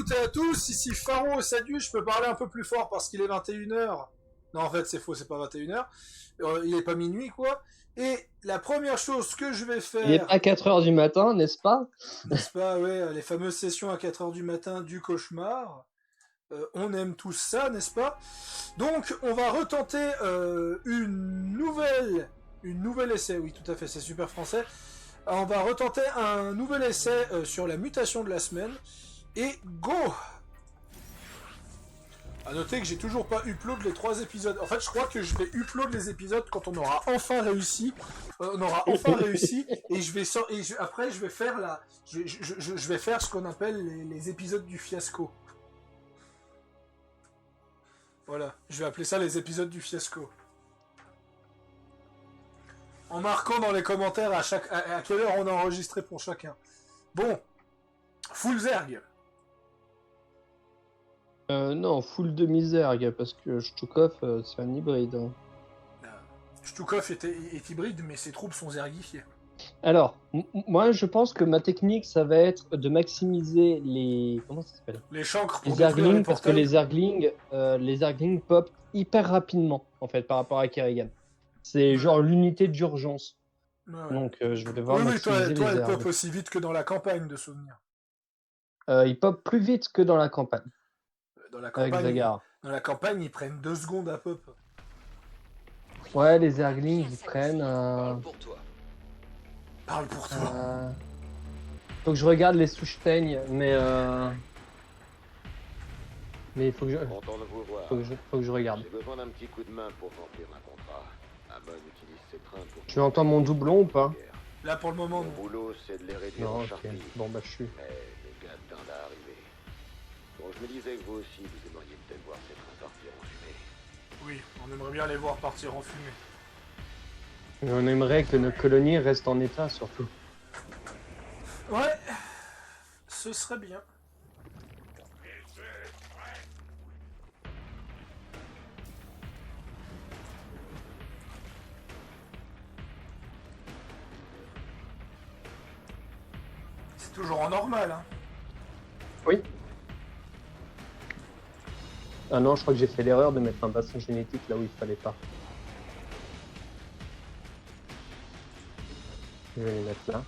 toutes et à tous, ici Pharaon Sadu, je peux parler un peu plus fort parce qu'il est 21h. Non, en fait, c'est faux, c'est pas 21h. Il est pas minuit, quoi. Et la première chose que je vais faire... Il est pas 4h du matin, n'est-ce pas? N'est-ce pas, ouais, les fameuses sessions à 4h du matin du cauchemar. On aime tous ça, n'est-ce pas? Donc, on va retenter une nouvelle essai, oui, tout à fait, c'est super français. On va retenter un nouvel essai sur la mutation de la semaine. Et go! A noter que j'ai toujours pas upload les 3 épisodes. En fait, je crois que je vais upload les épisodes quand on aura enfin réussi. Et je vais après, je vais faire je vais faire ce qu'on appelle les épisodes du fiasco. Voilà, je vais appeler ça les épisodes du fiasco. En marquant dans les commentaires à quelle heure on a enregistré pour chacun. Bon, full zerg. Non, full de misère, parce que Shtukov, c'est un hybride. Hein. Shtukov est hybride, mais ses troupes sont zergifiées. Alors, moi, je pense que ma technique, ça va être de maximiser les... Comment ça s'appelle? Les chancres pour les détruire les zerglings, parce que portails. les zerglings pop hyper rapidement, en fait, par rapport à Kerrigan. C'est genre l'unité d'urgence. Ouais. Donc, je vais devoir oui, maximiser toi, les elle pop zergs. aussi vite que dans la campagne, de souvenir. Ils pop plus vite que dans la campagne. Dans la Avec Zagar. Dans la campagne, ils prennent 2 secondes à pop. Ouais, les zerglings, ils prennent... Parle pour toi. Faut que je regarde les souches-teignes, mais il faut que je... Content de vous voir. Faut que je regarde. J'ai besoin d'un petit coup de main pour remplir un contrat. Amon utilise ses trains pour... Tu entends mon doublon ou pas? Là, pour le moment, Mon non. boulot, c'est de les réduire Non, en ok. charpie. Bon, bah, je suis... Mais le gars tend à arriver. Bon, je me disais que vous aussi, vous aimeriez peut-être voir ces trains partir en fumée. Oui, on aimerait bien les voir partir en fumée. Mais on aimerait que nos colonies restent en état, surtout. Ouais, ce serait bien. C'est toujours en normal, hein. Oui. Ah non, je crois que j'ai fait l'erreur de mettre un bassin génétique là où il fallait pas. Je vais les mettre là.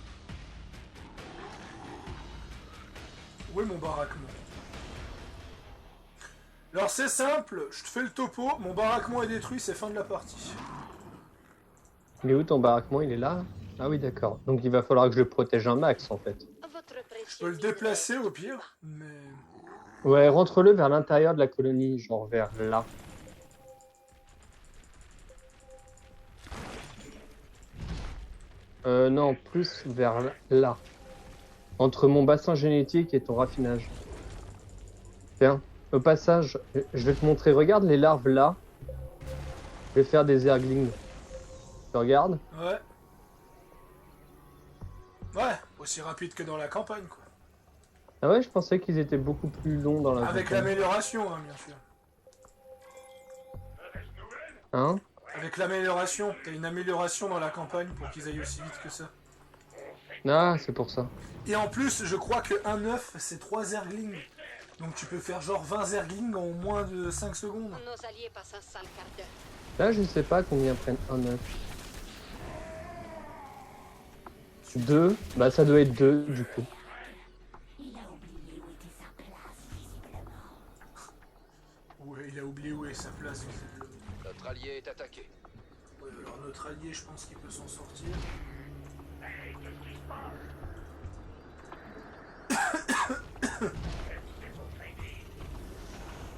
Où est mon baraquement? Alors c'est simple, je te fais le topo, mon baraquement est détruit, c'est fin de la partie. Il est où ton baraquement? Il est là? Ah oui, d'accord. Donc il va falloir que je le protège un max en fait. Je peux le déplacer au pire, mais... Ouais, rentre-le vers l'intérieur de la colonie, genre vers là. Non, plus vers là. Entre mon bassin génétique et ton raffinage. Tiens, au passage, je vais te montrer, regarde les larves là. Je vais faire des zerglings. Tu regardes? Ouais. Ouais, aussi rapide que dans la campagne, quoi. Ah ouais, je pensais qu'ils étaient beaucoup plus longs dans la Avec campagne. l'amélioration, hein, bien sûr. Hein? Avec l'amélioration, t'as une amélioration dans la campagne pour qu'ils aillent aussi vite que ça. Ah, c'est pour ça. Et en plus, je crois que 1 œuf, c'est 3 zerglings. Donc tu peux faire genre 20 zerglings en moins de 5 secondes. Nos alliés passent un sale quart d'heure. Là, je sais pas combien prennent un œuf. 2, bah ça doit être 2 du coup. Ouais, il a oublié où est sa place, visiblement. Notre allié est attaqué. Ouais, alors notre allié, je pense qu'il peut s'en sortir.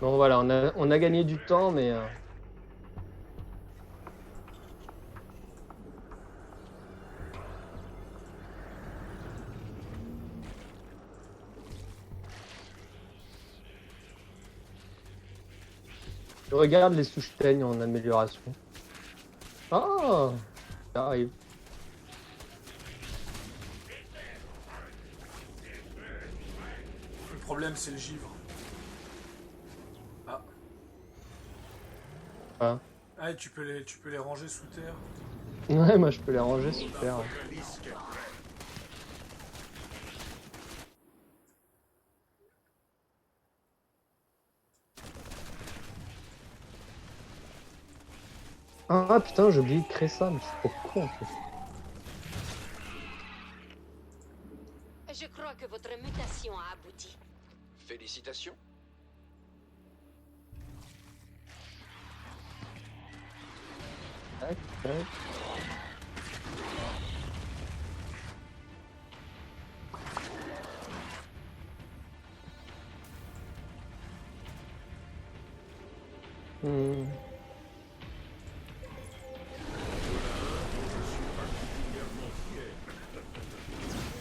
Bon voilà, on a gagné du temps, mais... Je regarde les souches-teignes en amélioration. Ah, ça arrive. Le problème, c'est le givre. Ah. Ah. Ah, et tu peux les ranger sous terre. Ouais, moi je peux les ranger, super. Ah putain, j'ai oublié de créer ça, mais je suis trop con en fait. Je crois que votre mutation a abouti. Félicitations. Tac, tac. Hmm.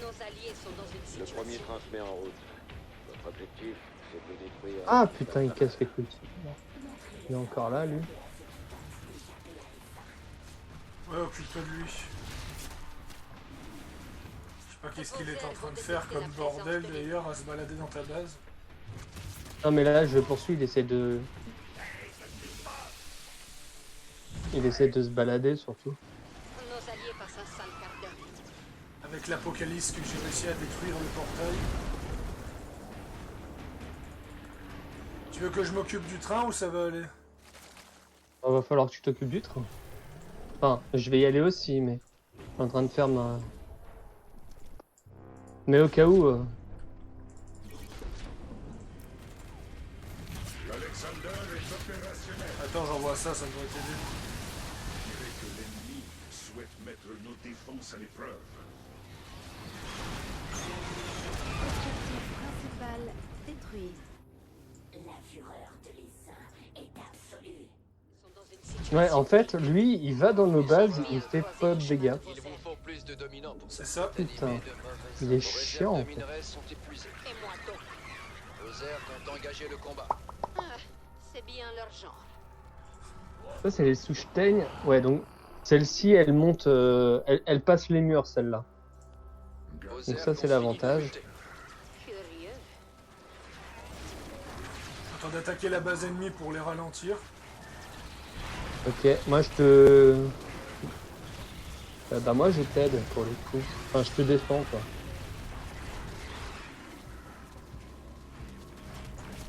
Nos alliés sont dans une Le situation. premier train se met en route. Votre objectif, c'est de le détruire. Ah putain, il casse les couilles. Il est encore là, lui. Ouais, occupe-toi de lui. Je sais pas qu'est-ce qu'il est en train de faire comme bordel d'ailleurs à se balader dans ta base. Non mais là, je le poursuis, il essaie de... Il essaie de se balader surtout. Nos alliés passent un sale quart d'heure. Avec l'apocalypse que j'ai réussi à détruire le portail. Tu veux que je m'occupe du train ou ça va aller? Il va falloir que tu t'occupes du train. Enfin, je vais y aller aussi, mais... Je suis en train de faire ma... Mais au cas où... L'Alexander est opérationnel. Attends, j'envoie ça, ça devrait t'aider. Je dirais que l'ennemi souhaite mettre nos défenses à l'épreuve. Objectif principal détruit. La fureur de l'essaim est absolue. Ils sont dans une situation. Ouais, en fait, lui, il va dans nos bases, il fait pas de dégâts. Il vous faut plus de dominants pour C'est ça. Putain, il est chiant en Les fait. minerais sont épuisés. Et moi donc. Vos airs ont engagé le combat. Ah, c'est bien leur genre. Ça, c'est les Souchtaignes. Ouais, donc, celle-ci, elle monte... elle passe les murs, celle-là. Vos Donc airs ça, c'est ont l'avantage. fini de lutter. Curieux. Attends d'attaquer la base ennemie pour les ralentir. Ok, moi, je te... bah, moi, je t'aide, pour le coup. Enfin, je te défends, quoi.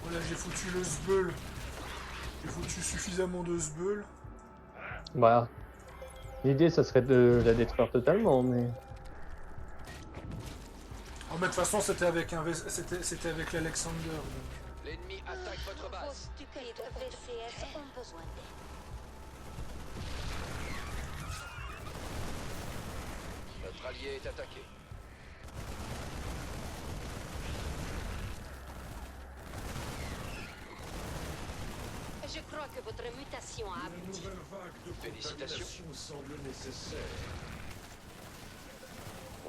Voilà, j'ai foutu le sbeul. J'ai foutu suffisamment de sbeul. Bah... L'idée, ça serait de la détruire totalement, mais... Oh, mais de toute façon, c'était avec c'était avec l'Alexander. donc. L'ennemi attaque votre Vos base. stupides VCS ont besoin d'aide. Notre allié est attaqué. Je crois que votre mutation a Une abouti. nouvelle vague de Félicitations. contamination semble nécessaire.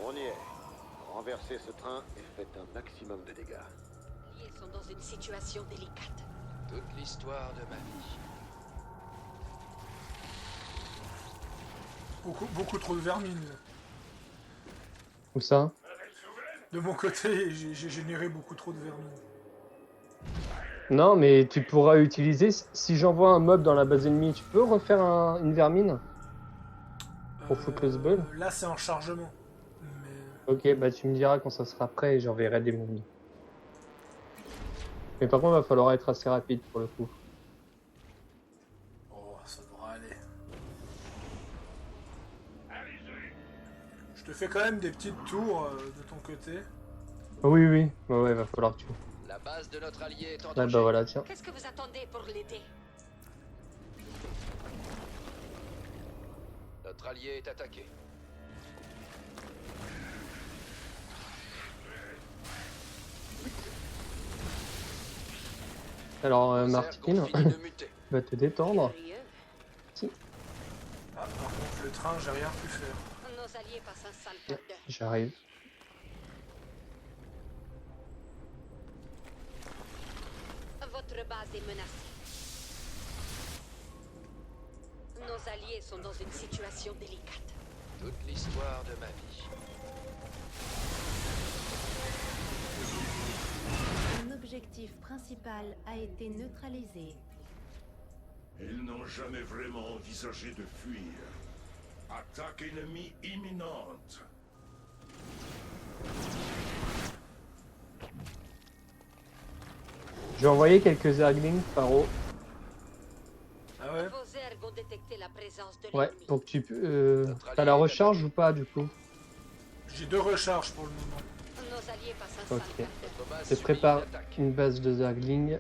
On y est. Renversez ce train et faites un maximum de dégâts. Les alliés sont dans une situation délicate. Toute l'histoire de ma vie. Beaucoup trop de vermine. Là. Où ça? De mon côté, j'ai généré beaucoup trop de vermine. Non, mais tu pourras utiliser... Si j'envoie un mob dans la base ennemie, tu peux refaire une vermine? Pour foutre le sbeul? Là, c'est en chargement. Mais... Ok, bah tu me diras quand ça sera prêt et j'enverrai des momies. Mais par contre, il va falloir être assez rapide pour le coup. Oh, ça devrait aller. Je te fais quand même des petites tours de ton côté. Oui, oui, ouais, va falloir que tu... La base de notre allié est en Ah danger. bah voilà, tiens. Qu'est-ce que vous attendez pour l'aider? Notre allié est attaqué. Alors, Vos airs Martine, continuent de muter. va te détendre. Curieux. Ah, par contre, le train, j'ai rien pu faire. Nos alliés passent un sale quart d'heure. J'arrive. Votre base est menacée. Nos alliés sont dans une situation délicate. Toute l'histoire de ma vie. Un objectif principal a été neutralisé. Ils n'ont jamais vraiment envisagé de fuir. Attaque ennemie imminente. J'ai envoyé quelques Zerglings par eau. Ah ouais? Vos ergs ont détecté détecter la présence de Ouais, l'ennemi. pour que tu... T'as la recharge ou pas, du coup? J'ai 2 recharges pour le moment. Nos alliés passent un Ok. sale quart d'heure. Je prépare une base de Zergling.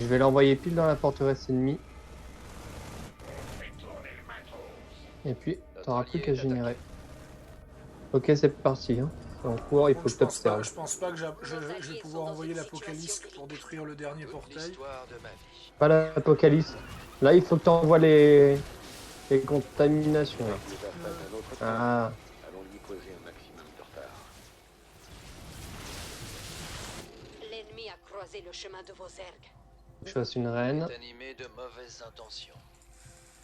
Je vais l'envoyer pile dans la forteresse ennemie. Et puis, t'auras plus qu'à générer. Ok, c'est parti. Hein. C'est en cours, il faut Donc, que t'observes. je pense pas que je vais pouvoir envoyer l'Apocalypse pour détruire le dernier portail. Pas l'apocalypse. Là, il faut que t'envoies les contaminations. Là. Il nous a fait un autre temps. Ah, Allons lui causer un maximum de retard. L'ennemi a croisé le chemin de vos ergs. je fasse une reine. Animé de mauvaises intentions.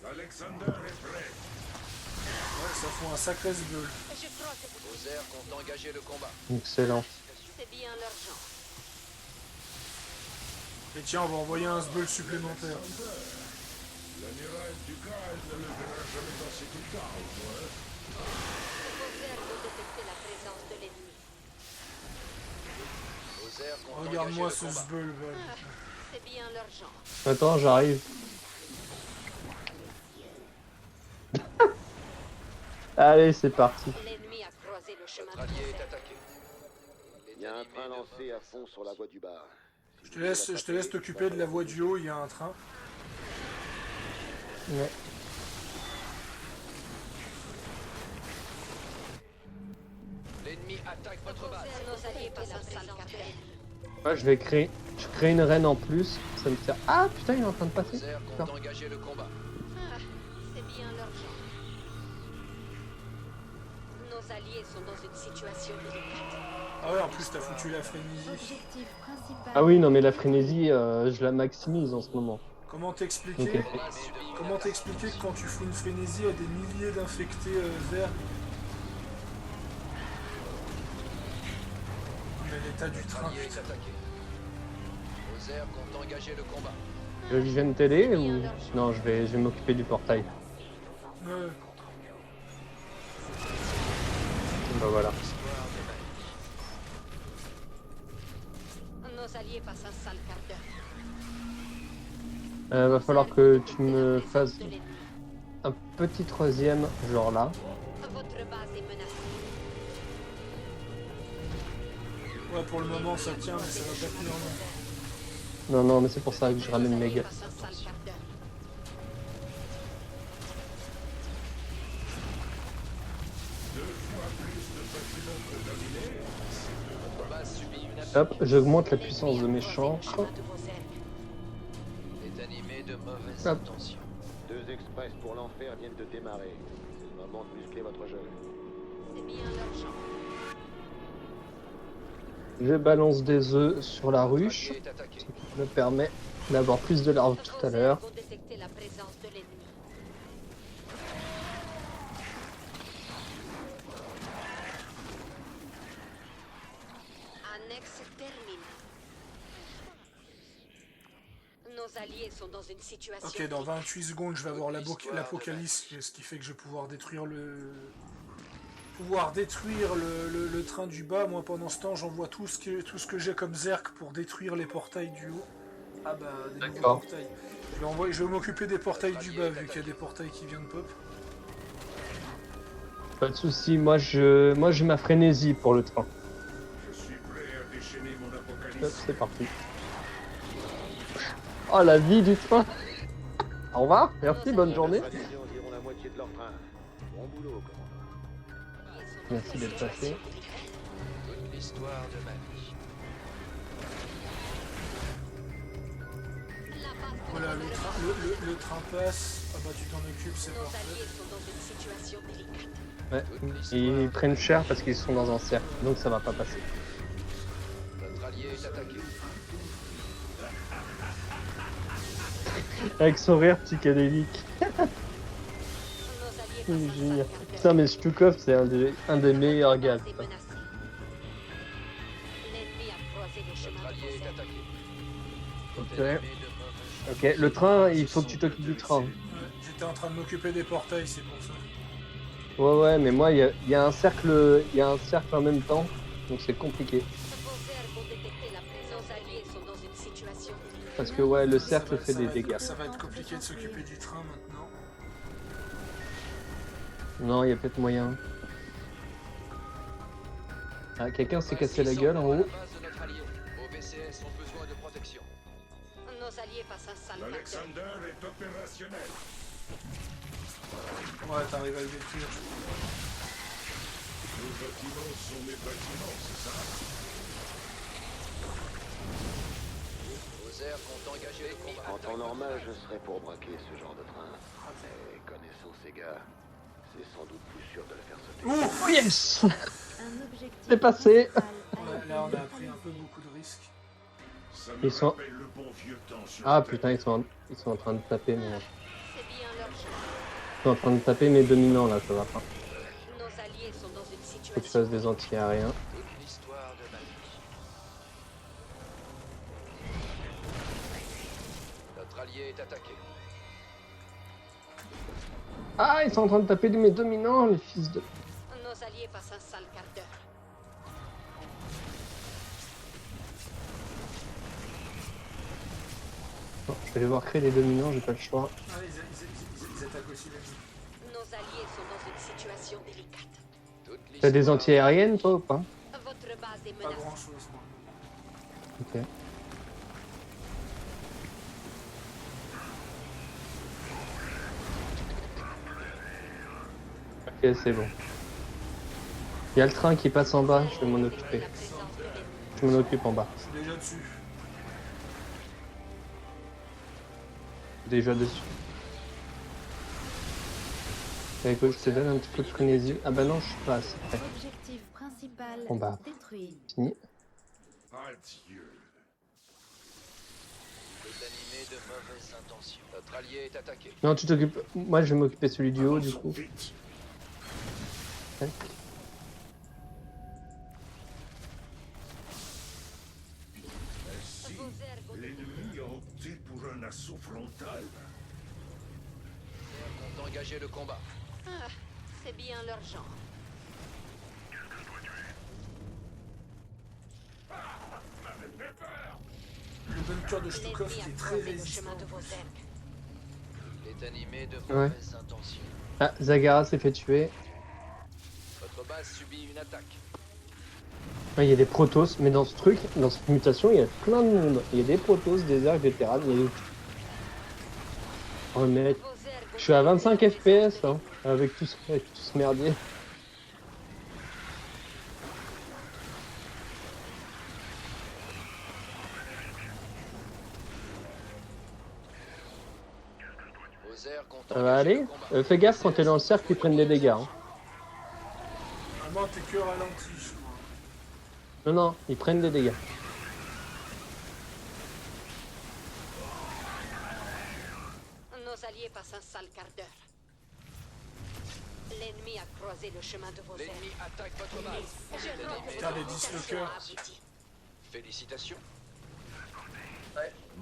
Alexander est prêt. Ouais, ça fout un sacré sbeul. Je crois que vous... Vos airs ont engagé le combat. Excellent. C'est bien leur genre. Et tiens, on va envoyer un sbeul supplémentaire. L'amiral Ducal ne le verra jamais dans cet état, au moins. Vos ergs ont détecté la présence de l'ennemi. Vos airs ont Regarde-moi engagé ce le combat. sbeul, Val. C'est bien leur genre. Attends, j'arrive. Allez, c'est parti. L'ennemi a croisé le chemin Votre de vos allié est ergs. attaqué. Il y a un train lancé à fond sur la voie du bas. Si Je te laisse t'occuper de la voie du haut, il y a un train. Ouais. L'ennemi attaque votre base. Nos alliés passent un sale quart d'heure. Moi, je crée une reine en plus. Ça me sert. Ah putain, il est en train de passer. Vos airs Putain. ont engagé le combat. Ah, c'est bien leur genre. Nos alliés sont dans une situation délicate. Ah ouais, en plus t'as foutu la frénésie. Objectif principal. Ah oui, non, mais la frénésie, je la maximise en ce moment. Comment t'expliquer Ok. Comment t'expliquer que quand tu fous une frénésie à des milliers d'infectés verts, mais l'état du Votre train, allié est putain. attaqué. Vos airs ont engagé le combat. Tu veux que je vienne t'aider ou... Non, je vais m'occuper du portail. Ouais. Bah voilà. Histoire de magie. Nos alliés passent un sale quart d'heure. Va falloir que tu me La présence fasses de l'ennemi. un petit troisième, genre là. Votre base est menacée. Ouais, pour le moment ça tient, mais ça va pas tenir longtemps. Non, non, mais c'est pour ça que je ramène mes gars. Passe un sale quart d'heure. Votre base subit une attaque. Hop, j'augmente la puissance de mes champs. Est animé de mauvaises Hop. intentions. 2 express pour l'enfer viennent de démarrer. C'est le moment de muscler votre jeu. C'est bien leur genre. Je balance des œufs sur la Votre ruche, allié est attaqué. ce qui me permet d'avoir plus de larves tout à l'heure. Vos ergs ont détecté la présence de l'ennemi. Annexe termine. Nos alliés sont dans une situation. Ok, dans 28 secondes je vais avoir L'histoire de l'apocalypse, ce qui fait que je vais pouvoir détruire le train du bas. Moi pendant ce temps j'envoie tout ce que j'ai comme zerk pour détruire les portails du haut. Ah bah des nouveaux D'accord. portails. Je vais m'occuper des portails du bas vu qu'il y a des portails qui viennent pop. Pas de soucis, moi j'ai ma frénésie pour le train. Je suis prêt à déchaîner mon Hop, apocalypse. c'est parti. Oh la vie du train. Au revoir, merci, bonne journée. Les traditions diront la moitié de leur train. Bon boulot, commandant. Merci d'être passé. Toute l'histoire de ma vie. Voilà, le train passe. Ah bah tu t'en occupes, c'est Nos parfait. alliés sont dans une situation délicate. Ouais, ils prennent cher parce qu'ils sont dans un cercle, donc ça va pas passer. Votre allié est attaqué. Avec son rire psychédélique. Nos alliés Il est passent un génial. sale quart d'heure. Putain, mais Stukov, c'est un des meilleurs gars. Votre base est menacée. L'ennemi a croisé le chemin Votre de allié vos est ergs. attaqué. Ok. Ennemi de mauvaises Ok, le train, il faut que tu t'occupes du train. Ouais, j'étais en train de m'occuper des portails, c'est pour ça. Ouais, ouais, mais moi, il y a un cercle en même temps, donc c'est compliqué. Vos ergs ont détecté Parce que ouais, le cercle fait des dégâts. Ça va être compliqué de s'occuper du train maintenant. Non, il y a peut-être moyen. Ah, quelqu'un s'est cassé la gueule en haut. OBCS ont besoin de protection. Nos alliés passent un sale quart d'heure. Alexander est opérationnel. Ouais, t'arrives à le détruire. Nos bâtiments sont mes bâtiments, c'est ça? Ozer compte engager le combat. En temps normal, je serais pour braquer ce genre de train. Mais connaissant ces gars, c'est sans doute plus sûr de le faire sauter. Ouf! Oh yes! Un objectif C'est passé. principal a Ouais, été là, on a pris neutralisé. un peu beaucoup de risques. Ça me Ils sont- rappelle le bon vieux temps sur Ah Terre. putain, ils sont en train de taper mon... C'est bien leur jeu. Ils sont en train de taper mes dominants là, ça va pas. Nos alliés sont dans une Faut que je situation. fasse des anti-aériens. Toute l'histoire de ma vie. Notre allié est attaqué. Ah, ils sont en train de taper mes dominants, les fils de... Nos alliés passent un sale quart d'heure. Bon, je vais devoir créer les dominants, j'ai pas le choix. Ah, ils attaquent aussi les Nos alliés sont dans une situation délicate. Toute T'as des l'histoire- anti-aériennes toi ou pas? Votre base est Pas menacée. grand chose, moi. Ok. Ok, c'est bon. Il y a le train qui passe en bas, je vais m'en occuper. La présence de l'ennemi. Je m'en occupe en bas. Je suis déjà dessus. Déjà dessus. Bah, écoute, je te donne un petit peu de frénésie. Ah bah non, je suis pas assez près. Objectif principal On va. détruit. Fini. Adieu. est animé de mauvaises intentions. Notre allié est attaqué. Non, tu t'occupes. Moi, je vais m'occuper celui du haut, du Avançons coup. vite. Tac. Ainsi, Vos ergots l'ennemi a opté pour un assaut frontal. Ozer compte engager le combat. Ah, c'est bien leur genre. Le bunker de Shtukov L'ennemi qui a est très creusé le résistant. chemin de vos ergs. Il est animé de Ouais. mauvaises intentions. Ah, Zagara s'est fait tuer. Votre base subit une attaque. Ouais, il y a des protos, mais dans ce truc, dans cette mutation, il y a plein de monde. Il y a des protos, des ergs, des terranes, il y a de tout. Oh mec, Vos ergots je suis à 25 FPS hein, avec tout ce merdier. Ozer compte Ça va engager aller le combat. Fais gaffe quand t'es dans le cercle, ils prennent des dégâts. Hein. Vraiment, t'es que ralenti, je crois. Non, non, ils prennent des dégâts. Nos alliés passent un sale quart d'heure. L'ennemi a croisé le chemin de vos L'ennemi ergs. attaque votre base. Il Je est vois animé que Putain, les votre disloqueurs. occupation a abouti. Félicitations.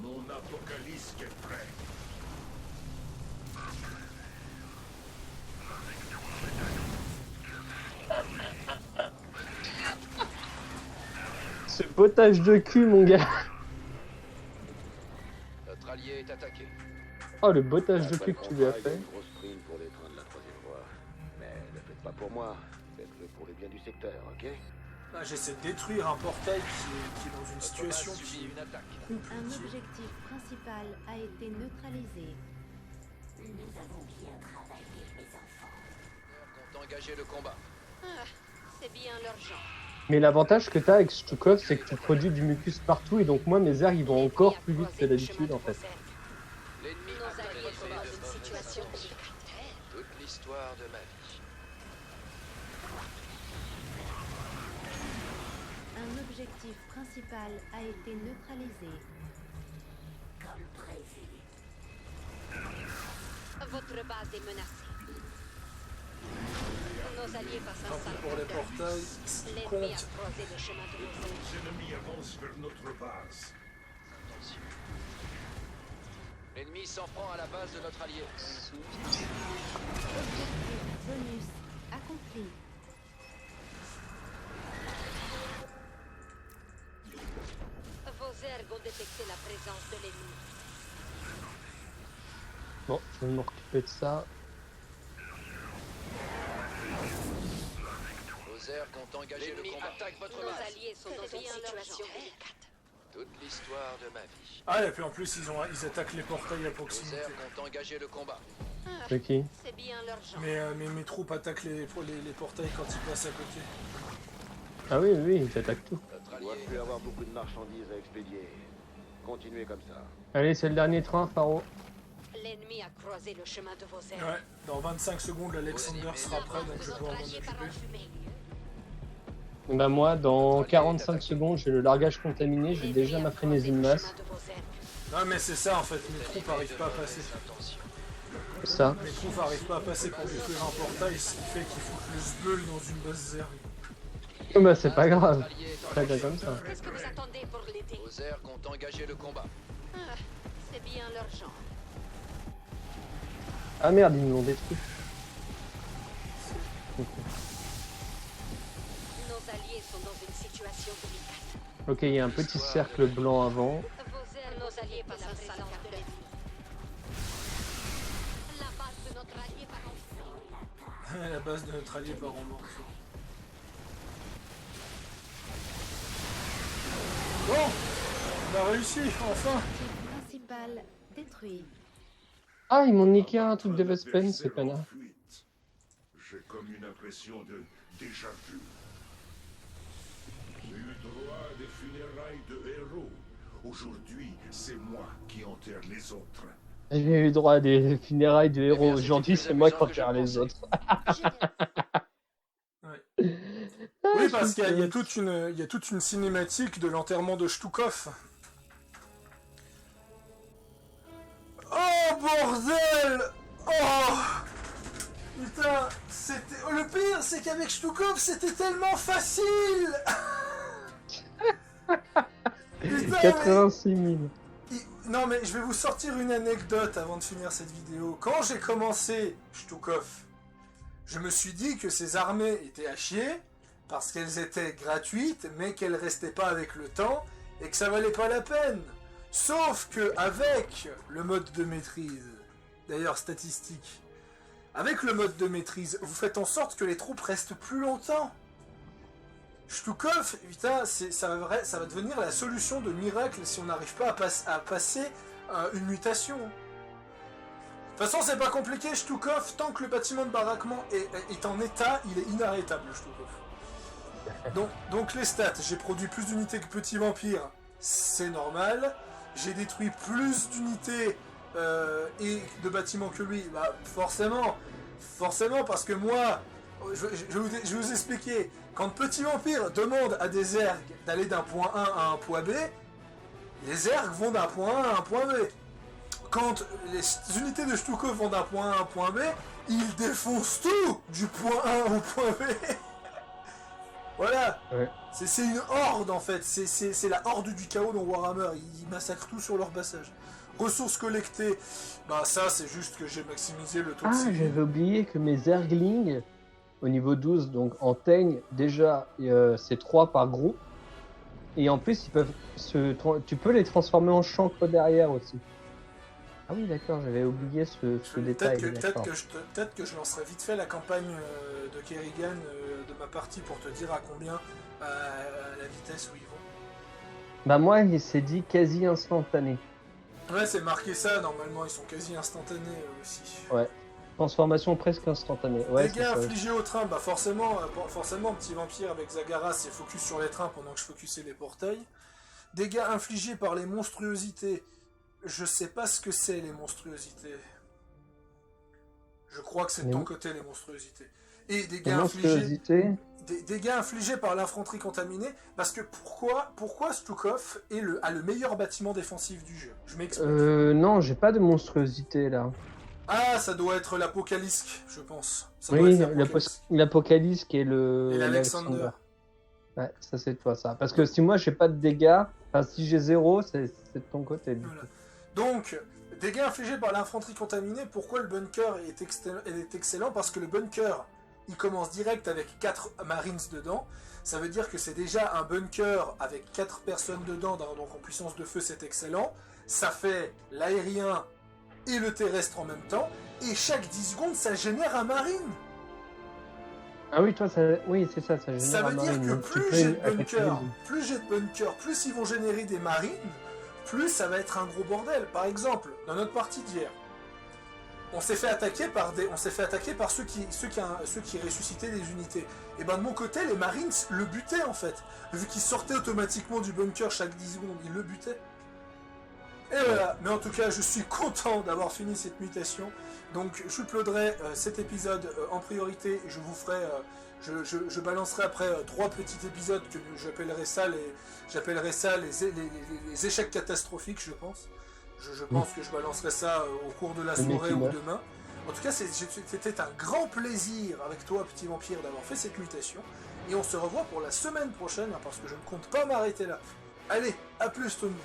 Mon apocalypse est prêt. Ce potage de cul, mon gars. Notre allié est attaqué. Oh, le botage de Après cul le que tu lui as combat, il y a fait. une grosse prime pour les trains de la troisième voie. Mais ne le faites pas pour moi, faites-le pour le bien du secteur, ok? Ah, j'essaie de détruire un portail qui est dans une Votre situation base qui subit une attaque. est Un compliquée. objectif principal a été neutralisé. Nous avons bien travaillé, mes enfants. Ozer compte engager le combat. Ah, c'est bien leur genre. Mais l'avantage que t'as avec Shtukov, c'est que tu produis du mucus partout et donc moi mes airs ils vont encore plus vite que d'habitude en fait. L'ennemi Nos attaque alliés votre sont dans base. une situation délicate. Toute l'histoire de ma vie. Un objectif principal a été neutralisé. Comme prévu. Votre base est menacée. Nos alliés passent Tant un pis sale pour quart les d'heure. portails, ce qui L'ennemi a compte, croisé le chemin de vos ergs. Les ennemis avancent vers notre base. Attention. L'ennemi s'en prend à la base de notre allié. Objectif bonus accompli. détecter la présence de l'ennemi. Bon, je vais m'occuper de ça. Ozer compte engager le combat. Attaque votre Nos base. alliés sont dans une situation délicate. Toute l'histoire de ma vie. Ah, et puis en plus, ils attaquent les portails à proximité. Ozer compte engager le combat. C'est qui? C'est bien leur genre. Mais mes troupes attaquent les portails quand ils passent à côté. Ah oui, oui, ils attaquent tout. Notre Il ne doit allié. plus avoir beaucoup de marchandises à expédier. Continuez comme ça. Allez, c'est le dernier train, Faro. L'ennemi a croisé le chemin de vos ailes. Ouais, dans 25 secondes, l'Alexander sera prêt, donc je vais pouvoir m'en occuper. Bah moi, dans 45 secondes, j'ai le largage contaminé, j'ai déjà ma frénésie de masse. Non, mais c'est ça en fait, mes troupes n'arrivent pas à passer. Ça. Mes troupes n'arrivent pas à passer pour détruire un portail, ce qui fait qu'il faut que le sbeul dans une base zerg. Bah c'est pas grave. Très bien comme ça. Qu'est-ce que vous attendez pour l'aider? Ozer compte engager le combat. C'est bien leur genre. Ah merde, ils nous l'ont détruit. Ok. Nos alliés sont dans une situation délicate. Ok, il y a un petit cercle blanc avant. Nos alliés passent la présence de l'ennemi. La base de notre allié part en feu. La base de notre allié part en morceaux. Bon, on a réussi, enfin. Objectif principal détruit. Ah, ils m'ont niqué un truc de Vespen, c'est Adversaire en connard. fuite. J'ai comme une impression de déjà vu. J'ai eu droit à des funérailles de héros. Aujourd'hui, c'est moi qui enterre les autres. J'ai eu droit à des funérailles de héros. bien, c'est Aujourd'hui, plus c'est moi qui amusant que enterre je les pensais. autres. Oui, parce qu'il y a toute une cinématique de l'enterrement de Shtukov. Oh bordel! Oh! Putain, c'était. Le pire, c'est qu'avec Shtukov, c'était tellement facile! Putain, 86 000. Non mais je vais vous sortir une anecdote avant de finir cette vidéo. Quand j'ai commencé Shtukov, je me suis dit que ces armées étaient à chier, parce qu'elles étaient gratuites, mais qu'elles restaient pas avec le temps, et que ça valait pas la peine. Sauf que avec le mode de maîtrise, d'ailleurs statistique, avec le mode de maîtrise, vous faites en sorte que les troupes restent plus longtemps. Shtukov, putain, ça va devenir la solution de miracle si on n'arrive pas à passer une mutation. De toute façon, c'est pas compliqué, Shtukov, tant que le bâtiment de baraquement est en état, il est inarrêtable, Shtukov. Donc les stats, j'ai produit plus d'unités que Petit Vampire, c'est normal. J'ai détruit plus d'unités et de bâtiments que lui, bah forcément, parce que moi, je vais vous expliquer, quand Petit Vampire demande à des Zergs d'aller d'un point A à un point B, les Zergs vont d'un point A à un point B. Quand les unités de Shtukov vont d'un point A à un point B, ils défoncent tout du point A au point B. Voilà. Ouais. C'est une horde en fait, c'est la horde du chaos dans Warhammer, ils massacrent tout sur leur passage. Ressources collectées, bah ça c'est juste que j'ai maximisé le taux de Ah, civils. j'avais oublié que mes Zerglings, au niveau 12, donc en teigne, déjà, c'est 3 par groupe. Et en plus, tu peux les transformer en chancre derrière aussi. Ah oui, d'accord, j'avais oublié ce détail. Peut-être que je lancerai vite fait la campagne de Kerrigan de ma partie pour te dire à combien la vitesse où ils vont. Bah moi, il s'est dit quasi instantané. Ouais, c'est marqué ça, normalement ils sont quasi instantanés aussi. Ouais. Transformation presque instantanée. Ouais, Dégâts c'est ça. infligés au train, bah forcément, Petit Vampire avec Zagara c'est focus sur les trains pendant que je focusais les portails. Dégâts infligés par les monstruosités. Je sais pas ce que c'est les monstruosités. Je crois que c'est de ton côté les monstruosités. Et dégâts infligés par l'infanterie contaminée, parce que pourquoi Shtukov a le meilleur bâtiment défensif du jeu? Je m'explique. Non, j'ai pas de monstruosité là. Ah, ça doit être l'Apocalypse, je pense. Ça doit Oui, être l'Apocalypse. l'Apocalypse qui est Et l'Alexander. Ouais, ça c'est toi ça. Parce que si moi j'ai pas de dégâts, enfin si j'ai 0, c'est de ton côté. Du Voilà. coup. Donc, dégâts infligés par l'infanterie contaminée, pourquoi le bunker est excellent? Parce que le bunker, il commence direct avec 4 marines dedans. Ça veut dire que c'est déjà un bunker avec 4 personnes dedans, donc en puissance de feu c'est excellent. Ça fait l'aérien et le terrestre en même temps, et chaque 10 secondes ça génère un marine. Ah oui, toi, oui, c'est ça, ça génère Ça veut un dire marine. que Donc, tu plus peux j'ai de attaquer bunkers, les- plus ils vont générer des marines, plus ça va être un gros bordel. Par exemple, dans notre partie d'hier, on s'est fait attaquer par ceux qui ressuscitaient des unités. Et ben de mon côté, les marines le butaient en fait. Vu qu'ils sortaient automatiquement du bunker chaque 10 secondes, ils le butaient. Et voilà, mais en tout cas, je suis content d'avoir fini cette mutation. Donc, j'uploaderai cet épisode en priorité. Je vous ferai, je balancerai après 3 petits épisodes que j'appellerai ça les échecs catastrophiques, je pense. Je pense que je balancerai ça au cours de la soirée ou demain. En tout cas, c'était un grand plaisir avec toi, Petit Vampire, d'avoir fait cette mutation. Et on se revoit pour la semaine prochaine, hein, parce que je ne compte pas m'arrêter là. Allez, à plus tout le monde.